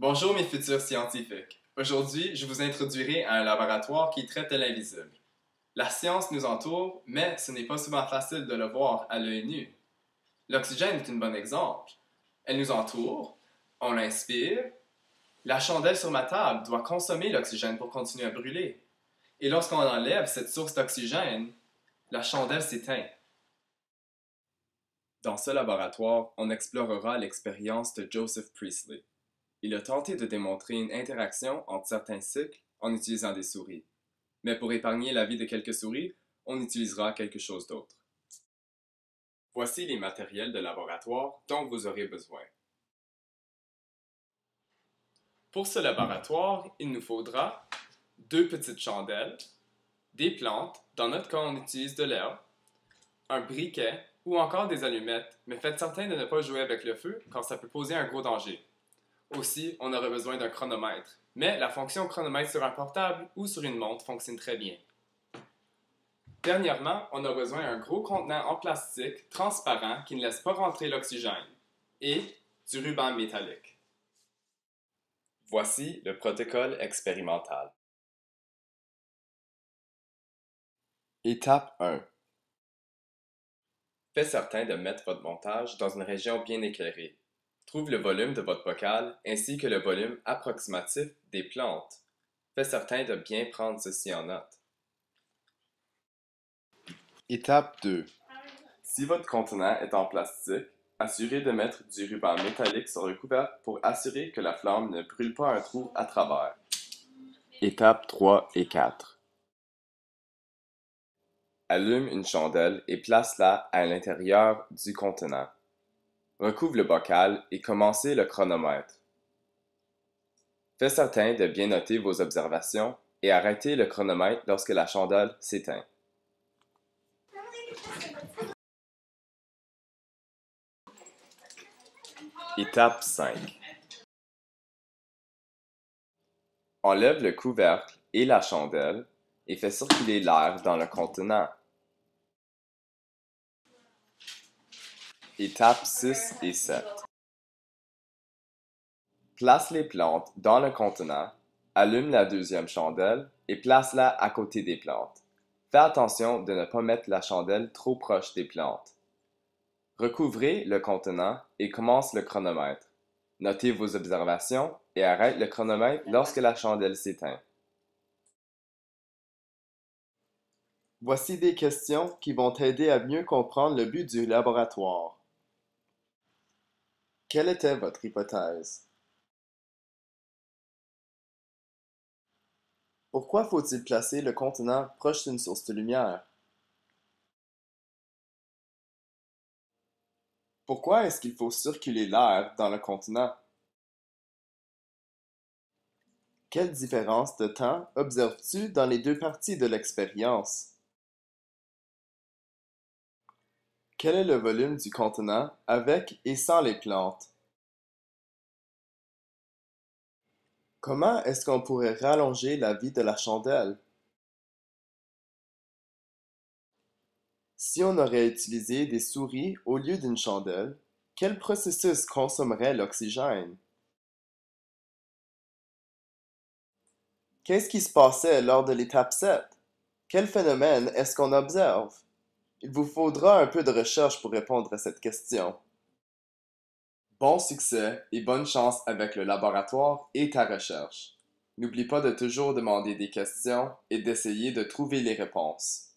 Bonjour mes futurs scientifiques. Aujourd'hui, je vous introduirai à un laboratoire qui traite de l'invisible. La science nous entoure, mais ce n'est pas souvent facile de le voir à l'œil nu. L'oxygène est un bon exemple. Elle nous entoure, on l'inspire. La chandelle sur ma table doit consommer l'oxygène pour continuer à brûler. Et lorsqu'on enlève cette source d'oxygène, la chandelle s'éteint. Dans ce laboratoire, on explorera l'expérience de Joseph Priestley. Il a tenté de démontrer une interaction entre certains cycles en utilisant des souris. Mais pour épargner la vie de quelques souris, on utilisera quelque chose d'autre. Voici les matériels de laboratoire dont vous aurez besoin. Pour ce laboratoire, il nous faudra 2 petites chandelles, des plantes, dans notre cas on utilise de l'herbe, un briquet ou encore des allumettes, mais faites certain de ne pas jouer avec le feu car ça peut poser un gros danger. Aussi, on aurait besoin d'un chronomètre, mais la fonction chronomètre sur un portable ou sur une montre fonctionne très bien. Dernièrement, on a besoin d'un gros contenant en plastique transparent qui ne laisse pas rentrer l'oxygène et du ruban métallique. Voici le protocole expérimental. Étape 1. Faites certain de mettre votre montage dans une région bien éclairée. Trouve le volume de votre bocal ainsi que le volume approximatif des plantes. Faites certain de bien prendre ceci en note. Étape 2. Si votre contenant est en plastique, assurez de mettre du ruban métallique sur le couvercle pour assurer que la flamme ne brûle pas un trou à travers. Étapes 3 et 4. Allume une chandelle et place-la à l'intérieur du contenant. Recouvre le bocal et commencez le chronomètre. Faites certain de bien noter vos observations et arrêtez le chronomètre lorsque la chandelle s'éteint. Étape 5. Enlève le couvercle et la chandelle et fais circuler l'air dans le contenant. Étapes 6 et 7. Place les plantes dans le contenant, allume la deuxième chandelle et place-la à côté des plantes. Fais attention de ne pas mettre la chandelle trop proche des plantes. Recouvrez le contenant et commence le chronomètre. Notez vos observations et arrête le chronomètre lorsque la chandelle s'éteint. Voici des questions qui vont t'aider à mieux comprendre le but du laboratoire. Quelle était votre hypothèse? Pourquoi faut-il placer le contenant proche d'une source de lumière? Pourquoi est-ce qu'il faut circuler l'air dans le contenant? Quelle différence de temps observes-tu dans les deux parties de l'expérience? Quel est le volume du contenant avec et sans les plantes? Comment est-ce qu'on pourrait rallonger la vie de la chandelle? Si on aurait utilisé des souris au lieu d'une chandelle, quel processus consommerait l'oxygène? Qu'est-ce qui se passait lors de l'étape 7? Quel phénomène est-ce qu'on observe? Il vous faudra un peu de recherche pour répondre à cette question. Bon succès et bonne chance avec le laboratoire et ta recherche. N'oublie pas de toujours demander des questions et d'essayer de trouver les réponses.